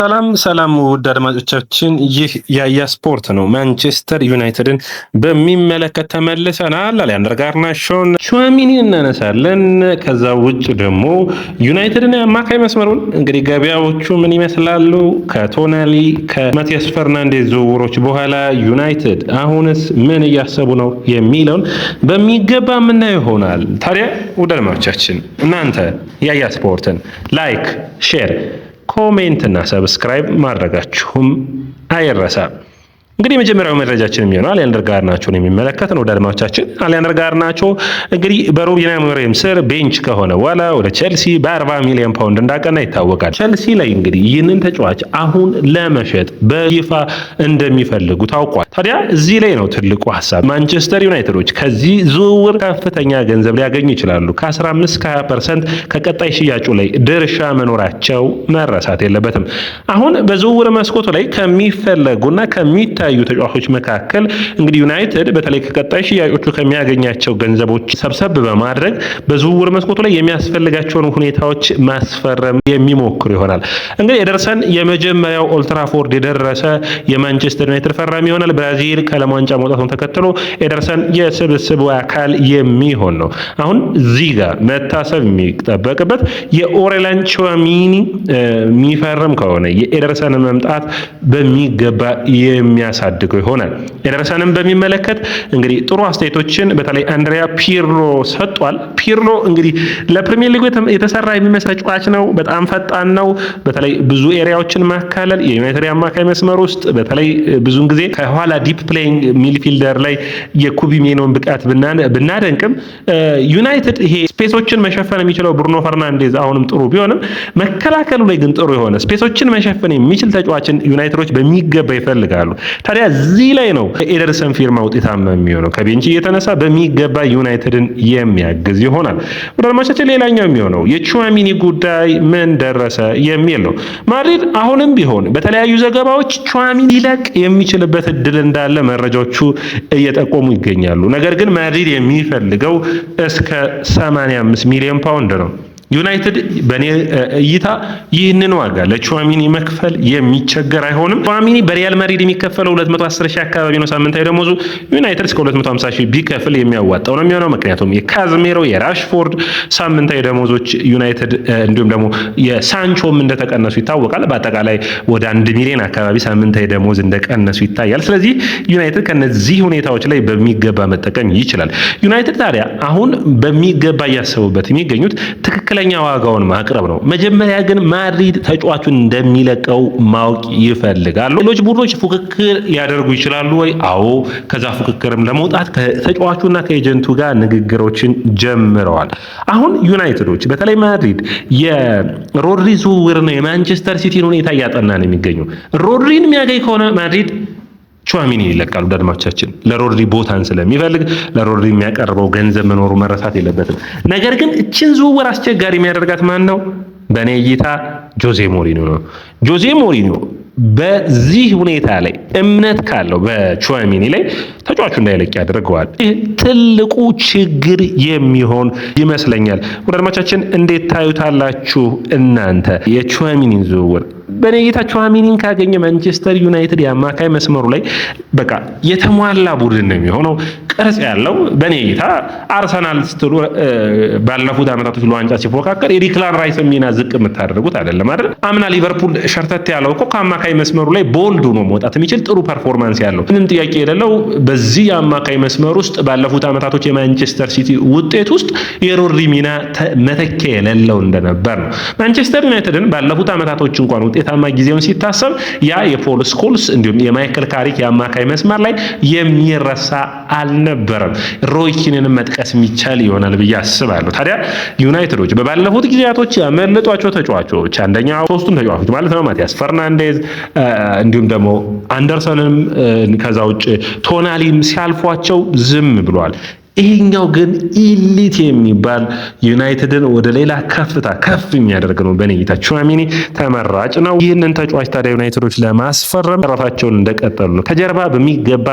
ሰላም ውድ አድማጮቻችን፣ ይህ ያያ ስፖርት ነው። ማንቸስተር ዩናይትድን በሚመለከት ተመልሰናል። አሊያንደር ጋርናቾን ቹዋሚኒን እናነሳለን። ከዛ ውጭ ደግሞ ዩናይትድን የአማካይ መስመሩን እንግዲህ ገበያዎቹ ምን ይመስላሉ? ከቶናሊ ከማቲያስ ፈርናንዴዝ ዝውውሮች በኋላ ዩናይትድ አሁንስ ምን እያሰቡ ነው የሚለውን በሚገባ የምናየው ይሆናል። ታዲያ ውድ አድማጮቻችን እናንተ ያያ ስፖርትን ላይክ፣ ሼር፣ ኮሜንት እና ሰብስክራይብ ማድረጋችሁም አይረሳ። እንግዲህ የመጀመሪያው መረጃችን የሚሆነው አሊያንደር ጋርናቾን የሚመለከት ነው። አድማጮቻችን አሊያንደር ጋርናቾ እንግዲህ በሩበን አሞሪም ስር ቤንች ከሆነ በኋላ ወደ ቼልሲ በ40 ሚሊዮን ፓውንድ እንዳቀና ይታወቃል። ቼልሲ ላይ እንግዲህ ይህንን ተጫዋች አሁን ለመሸጥ በይፋ እንደሚፈልጉ ታውቋል። ታዲያ እዚህ ላይ ነው ትልቁ ሀሳብ። ማንቸስተር ዩናይትዶች ከዚህ ዝውውር ከፍተኛ ገንዘብ ሊያገኙ ይችላሉ። ከ15-20% ከቀጣይ ሽያጩ ላይ ድርሻ መኖራቸው መረሳት የለበትም። አሁን በዝውውር መስኮቱ ላይ ከሚፈለጉና ከሚታዩ ተጫዋቾች መካከል እንግዲህ ዩናይትድ በተለይ ከቀጣይ ሽያጮቹ ከሚያገኛቸው ገንዘቦች ሰብሰብ በማድረግ በዝውውር መስኮቱ ላይ የሚያስፈልጋቸውን ሁኔታዎች ማስፈረም የሚሞክሩ ይሆናል። እንግዲህ ኤደርሰን የመጀመሪያው ኦልትራፎርድ የደረሰ የማንቸስተር ዩናይትድ ፈራሚ ይሆናል። ብራዚል ከዓለም ዋንጫ መውጣቱን ተከትሎ ኤደርሰን የስብስቡ አካል የሚሆን ነው። አሁን እዚህ ጋር መታሰብ የሚጠበቅበት የኦሬላን ቹዋሚኒ የሚፈርም ከሆነ የኤደርሰን መምጣት በሚገባ የሚያሳድገው ይሆናል። ኤደርሰንን በሚመለከት እንግዲህ ጥሩ አስተያየቶችን በተለይ አንድሪያ ፒርሎ ሰጥቷል። ፒርሎ እንግዲህ ለፕሪሚየር ሊጉ የተሰራ የሚመስል ተጫዋች ነው። በጣም ፈጣን ነው። በተለይ ብዙ ኤሪያዎችን ማካለል የዩናይትድ አማካይ መስመር ውስጥ በተለይ ብዙውን ጊዜ ከኋላ ዲፕ ፕሌይንግ ሚድፊልደር ላይ የኩቢ ሜኖን ብቃት ብናደንቅም ዩናይትድ ይሄ ስፔሶችን መሸፈን የሚችለው ብሩኖ ፈርናንዴዝ አሁንም ጥሩ ቢሆንም መከላከሉ ላይ ግን ጥሩ የሆነ ስፔሶችን መሸፈን የሚችል ተጫዋችን ዩናይትዶች በሚገባ ይፈልጋሉ። ታዲያ እዚህ ላይ ነው ኤደርሰን ፊርማ ውጤታማ የሚሆነው። ከቤንች እየተነሳ በሚገባ ዩናይትድን የሚያግዝ ይሆናል። ወደ አድማጮቻችን ሌላኛው የሚሆነው የቹዋሚኒ ጉዳይ ምን ደረሰ የሚል ነው። ማድሪድ አሁንም ቢሆን በተለያዩ ዘገባዎች ቹዋሚኒ ሊለቅ የሚችልበት እድል እንዳለ መረጃዎቹ እየጠቆሙ ይገኛሉ። ነገር ግን ማድሪድ የሚፈልገው እስከ 85 ሚሊዮን ፓውንድ ነው። ዩናይትድ በኔ እይታ ይህንን ዋጋ ለቹዋሚኒ መክፈል የሚቸገር አይሆንም። ቹዋሚኒ በሪያል ማድሪድ የሚከፈለው 210,000 አካባቢ ነው ሳምንታዊ ደሞዙ። ዩናይትድ እስከ 250,000 ቢከፍል የሚያዋጣው ነው የሚሆነው። ምክንያቱም የካዝሜሮ የራሽፎርድ ሳምንታዊ ደሞዞች ዩናይትድ እንዲሁም ደግሞ የሳንቾም እንደተቀነሱ ይታወቃል። በአጠቃላይ ወደ 1 ሚሊዮን አካባቢ ሳምንታዊ ደሞዝ እንደቀነሱ ይታያል። ስለዚህ ዩናይትድ ከነዚህ ሁኔታዎች ላይ በሚገባ መጠቀም ይችላል። ዩናይትድ ታዲያ አሁን በሚገባ እያሰቡበት የሚገኙት ትክክለኛ ዋጋውን ማቅረብ ነው። መጀመሪያ ግን ማድሪድ ተጫዋቹን እንደሚለቀው ማወቅ ይፈልጋሉ። ሌሎች ቡድኖች ፉክክር ሊያደርጉ ይችላሉ ወይ? አዎ። ከዛ ፉክክርም ለመውጣት ከተጫዋቹና ከኤጀንቱ ጋር ንግግሮችን ጀምረዋል። አሁን ዩናይትዶች በተለይ ማድሪድ የሮድሪ ዝውውርና የማንቸስተር ሲቲን ሁኔታ እያጠና ነው የሚገኙ። ሮድሪን የሚያገኝ ከሆነ ማድሪድ ቹዋሚኒ ይለቃሉ። አድማጮቻችን ለሮድሪ ቦታን ስለሚፈልግ ለሮድሪ የሚያቀርበው ገንዘብ መኖሩ መረሳት የለበትም። ነገር ግን እችን ዝውውር አስቸጋሪ የሚያደርጋት ማን ነው? በእኔ እይታ ጆዜ ሞሪኒዮ ነው። ጆዜ ሞሪኒዮ በዚህ ሁኔታ ላይ እምነት ካለው በቹዋሚኒ ላይ ተጫዋቹ እንዳይለቅ ያደርገዋል። ይህ ትልቁ ችግር የሚሆን ይመስለኛል። ወደ አድማጮቻችን እንዴት ታዩታላችሁ እናንተ የቹዋሚኒን ዝውውር? በኔ እይታ ቹዋሚኒን ካገኘ ማንቸስተር ዩናይትድ የአማካይ መስመሩ ላይ በቃ የተሟላ ቡድን ነው የሚሆነው። ቅርጽ ያለው በኔ እይታ አርሰናል ስትሉ ባለፉት ዓመታቶች ለዋንጫ ሲፎካከር የዲክላን ራይስ ሚና ዝቅ የምታደርጉት አይደለም አይደል? አምና ሊቨርፑል ሸርተት ያለው እኮ ከአማካይ መስመሩ ላይ ቦልድ ሆኖ መውጣት የሚችል ጥሩ ፐርፎርማንስ ያለው ምንም ጥያቄ የሌለው በዚህ የአማካይ መስመር ውስጥ ባለፉት ዓመታቶች የማንቸስተር ሲቲ ውጤት ውስጥ የሮድሪ ሚና መተኪያ የሌለው እንደነበር ነው። ማንቸስተር ዩናይትድን ባለፉት ዓመታቶች እንኳን ውጤታማ ጊዜውን ሲታሰብ ያ የፖል ስኮልስ እንዲሁም የማይክል ካሪክ የአማካይ መስመር ላይ የሚረሳ አልነበረም። ሮይ ኪንን መጥቀስ የሚቻል ይሆናል ብዬ አስባለሁ። ታዲያ ዩናይትዶች በባለፉት ጊዜያቶች ያመለጧቸው ተጫዋቾች አንደኛው ሶስቱም ተጫዋቾች ማለት ነው ማቲያስ ፈርናንዴዝ እንዲሁም ደግሞ አንደርሰንም ከዛ ውጭ ቶናሊም ሲያልፏቸው ዝም ብሏል። ይሄኛው ግን ኢሊት የሚባል ዩናይትድን ወደ ሌላ ከፍታ ከፍ የሚያደርግ ነው። በኔ እይታ ቹዋሚኒ ተመራጭ ነው። ይህንን ተጫዋች ታዲያ ዩናይትዶች ለማስፈረም ራሳቸውን እንደቀጠሉ ነው። ከጀርባ በሚገባ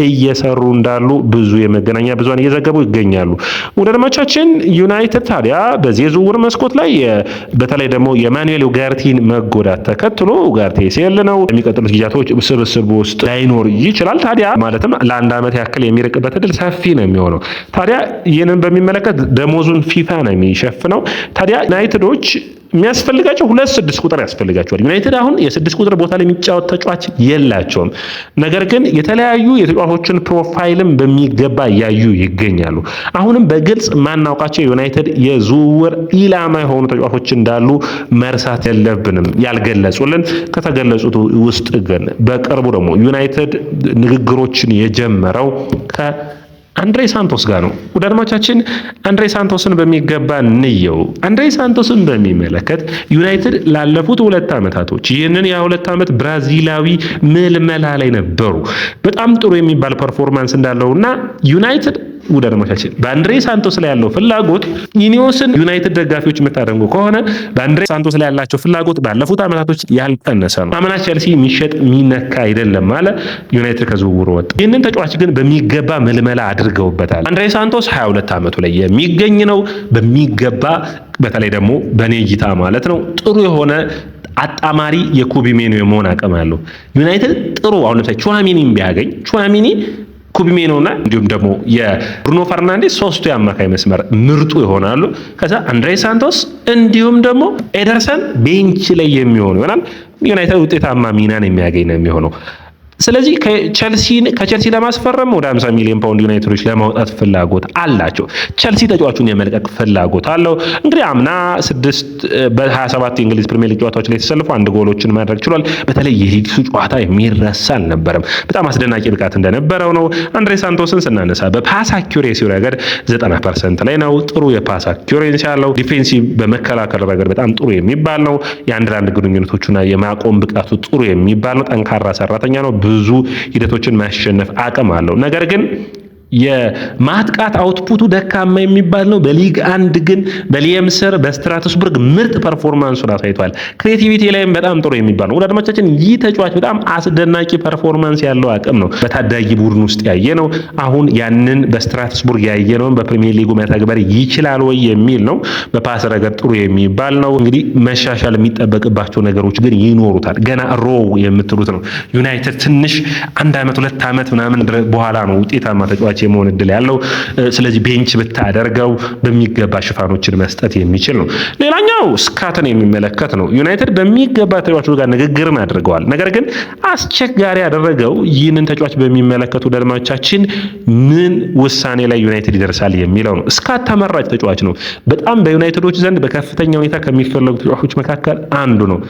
እየሰሩ እንዳሉ ብዙ የመገናኛ ብዙሃን እየዘገቡ ይገኛሉ። ወደ አድማጮቻችን ዩናይትድ ታዲያ በዚህ የዝውውር መስኮት ላይ በተለይ ደግሞ የማኑኤል ኡጋርቲን መጎዳት ተከትሎ ኡጋርቴ ሴል ነው የሚቀጥሉት ጊዜያቶች ስብስብ ውስጥ ላይኖር ይችላል። ታዲያ ማለትም ለአንድ ዓመት ያክል የሚርቅበት እድል ሰፊ ነው የሚሆነው። ታዲያ ይህንን በሚመለከት ደሞዙን ፊፋ ነው የሚሸፍነው። ታዲያ ዩናይትዶች የሚያስፈልጋቸው 6 ቁጥር ያስፈልጋቸዋል። ዩናይትድ አሁን የ6 ቁጥር ቦታ ላይ የሚጫወት ተጫዋች የላቸውም። ነገር ግን የተለያዩ የተጫዋቾችን ፕሮፋይልም በሚገባ እያዩ ይገኛሉ። አሁንም በግልጽ ማናውቃቸው ዩናይትድ የዝውውር ኢላማ የሆኑ ተጫዋቾች እንዳሉ መርሳት የለብንም። ያልገለጹልን ከተገለጹት ውስጥ ግን በቅርቡ ደግሞ ዩናይትድ ንግግሮችን የጀመረው አንድሬ ሳንቶስ ጋር ነው። ወደ አድማጮቻችን አንድሬ ሳንቶስን በሚገባ እንየው። አንድሬ ሳንቶስን በሚመለከት ዩናይትድ ላለፉት 2 ዓመታቶች ይህንን የ2 ዓመት ብራዚላዊ ምልመላ ላይ ነበሩ። በጣም ጥሩ የሚባል ፐርፎርማንስ እንዳለውና ዩናይትድ ወደ አድማጮቻችን በአንድሬ ሳንቶስ ላይ ያለው ፍላጎት ኢኒዮስን ዩናይትድ ደጋፊዎች የምታደንጉ ከሆነ በአንድሬ ሳንቶስ ላይ ያላቸው ፍላጎት ባለፉት ዓመታቶች ያልቀነሰ ነው። አምና ቼልሲ የሚሸጥ የሚነካ አይደለም ማለት ዩናይትድ ከዝውውሩ ወጣ። ይህንን ተጫዋች ግን በሚገባ ምልመላ አድርገውበታል። አንድሬ ሳንቶስ 22 ዓመቱ ላይ የሚገኝ ነው። በሚገባ በተለይ ደግሞ በኔ እይታ ማለት ነው ጥሩ የሆነ አጣማሪ የኮቢ ሜኑ የመሆን አቅም አለው። ዩናይትድ ጥሩ አሁን ለምሳሌ ቹዋሚኒን ቢያገኝ ቹዋሚኒ ኮቢ ሜኑና እንዲሁም ደግሞ የብሩኖ ፈርናንዴስ ሶስቱ የአማካይ መስመር ምርጡ ይሆናሉ። ከዛ አንድሬ ሳንቶስ እንዲሁም ደግሞ ኤደርሰን ቤንች ላይ የሚሆኑ ይሆናል። ዩናይትድ ውጤታማ ሚናን የሚያገኝ ነው የሚሆነው። ስለዚህ ከቸልሲ ለማስፈረም ወደ 50 ሚሊዮን ፓውንድ ዩናይትዶች ለማውጣት ፍላጎት አላቸው። ቸልሲ ተጫዋቹን የመልቀቅ ፍላጎት አለው። እንግዲህ አምና 27 የእንግሊዝ ፕሪሚየር ሊግ ጨዋታዎች ላይ ተሰልፎ 1 ጎሎችን ማድረግ ችሏል። በተለይ የሊግሱ ጨዋታ የሚረሳ አልነበረም። በጣም አስደናቂ ብቃት እንደነበረው ነው። አንድሬ ሳንቶስን ስናነሳ በፓስ አኩሬሲ ረገድ 90% ላይ ነው። ጥሩ የፓስ አኩሬሲ ያለው ዲፌንሲቭ በመከላከል ረገድ በጣም ጥሩ የሚባል ነው። የአንድ ለአንድ ግንኙነቶቹና የማቆም ብቃቱ ጥሩ የሚባል ነው። ጠንካራ ሰራተኛ ነው። ብዙ ሂደቶችን ማሸነፍ አቅም አለው። ነገር ግን የማጥቃት አውትፑቱ ደካማ የሚባል ነው። በሊግ 1 ግን በሊየምሰር በስትራስቡርግ ምርጥ ፐርፎርማንሱን አሳይቷል። ክሬቲቪቲ ላይም በጣም ጥሩ የሚባል ነው። ወደ አድማጮቻችን ይህ ተጫዋች በጣም አስደናቂ ፐርፎርማንስ ያለው አቅም ነው። በታዳጊ ቡድን ውስጥ ያየ ነው። አሁን ያንን በስትራስቡርግ ያየ ነው በፕሪሚየር ሊጉ መተግበር ይችላል ወይ የሚል ነው። በፓስ ረገድ ጥሩ የሚባል ነው። እንግዲህ መሻሻል የሚጠበቅባቸው ነገሮች ግን ይኖሩታል። ገና ሮው የምትሉት ነው። ዩናይትድ ትንሽ 1 ዓመት 2 ዓመት ምናምን በኋላ ነው ውጤታማ ተጫዋች የመሆን እድል ያለው። ስለዚህ ቤንች ብታደርገው በሚገባ ሽፋኖችን መስጠት የሚችል ነው። ሌላኛው ስካትን የሚመለከት ነው። ዩናይትድ በሚገባ ተጫዋቹ ጋር ንግግርን አድርገዋል። ነገር ግን አስቸጋሪ ያደረገው ይህንን ተጫዋች በሚመለከቱ ደድማቻችን ምን ውሳኔ ላይ ዩናይትድ ይደርሳል የሚለው ነው። ስካት ተመራጭ ተጫዋች ነው። በጣም በዩናይትዶች ዘንድ በከፍተኛ ሁኔታ ከሚፈለጉ ተጫዋቾች መካከል አንዱ ነው።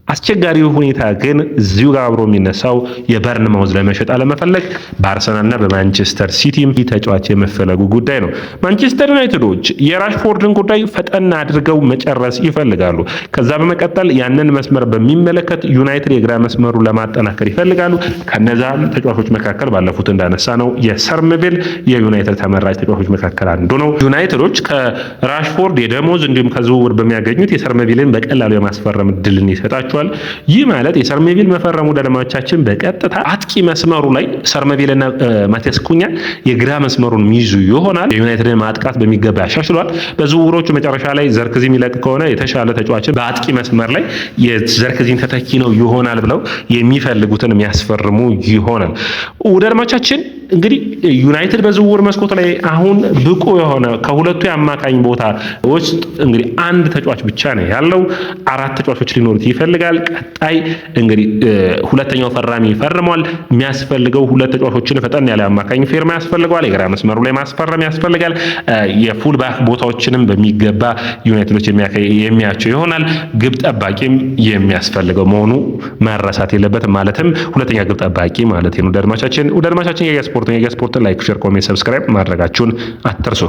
አስቸጋሪው ሁኔታ ግን እዚሁ ጋር አብሮ የሚነሳው የበርንማውዝ ለመሸጥ አለመፈለግ በአርሰናልና በማንቸስተር ሲቲም ተጫዋች የመፈለጉ ጉዳይ ነው። ማንቸስተር ዩናይትዶች የራሽፎርድን ጉዳይ ፈጠን አድርገው መጨረስ ይፈልጋሉ። ከዛ በመቀጠል ያንን መስመር በሚመለከት ዩናይትድ የግራ መስመሩ ለማጠናከር ይፈልጋሉ። ከነዛ ተጫዋቾች መካከል ባለፉት እንዳነሳ ነው የሰርምቪል የዩናይትድ ተመራጭ ተጫዋቾች መካከል አንዱ ነው። ዩናይትዶች ከራሽፎርድ የደሞዝ እንዲሁም ከዝውውር በሚያገኙት የሰርምቪልን በቀላሉ የማስፈረም እድልን ይሰጣቸው። ይህ ማለት የሰርሜቪል መፈረሙ ደለማዎቻችን በቀጥታ አጥቂ መስመሩ ላይ ሰርሜቪልና ማቲያስ ኩኛ የግራ መስመሩን ሚይዙ ይሆናል። የዩናይትድን ማጥቃት በሚገባ ያሻሽሏል። በዝውውሮቹ መጨረሻ ላይ ዘርክዚ የሚለቅ ከሆነ የተሻለ ተጫዋችን በአጥቂ መስመር ላይ የዘርክዚን ተተኪ ነው ይሆናል ብለው የሚፈልጉትን የሚያስፈርሙ ይሆናል። ወደ አድማቻችን እንግዲህ ዩናይትድ በዝውውር መስኮት ላይ አሁን ብቁ የሆነ ከሁለቱ የአማካኝ ቦታ ውስጥ እንግዲህ አንድ ተጫዋች ብቻ ነው ያለው። 4 ተጫዋቾች ሊኖሩት ይፈልጋል። ቀጣይ እንግዲህ ሁለተኛው ፈራሚ ፈርሟል። የሚያስፈልገው 2 ተጫዋቾችን ፈጠን ያለ አማካኝ ፊርማ ያስፈልገዋል። የግራ መስመሩ ላይ ማስፈረም ያስፈልጋል። የፉል ባክ ቦታዎችንም በሚገባ ዩናይትዶች የሚያቸው ይሆናል። ግብ ጠባቂም የሚያስፈልገው መሆኑ መረሳት የለበትም። ማለትም ሁለተኛ ግብ ጠባቂ ማለት ነው። ወደ አድማቻችን የስፖርትን ላይክ፣ ሼር፣ ኮሜንት፣ ሰብስክራይብ ማድረጋችሁን አትርሱ።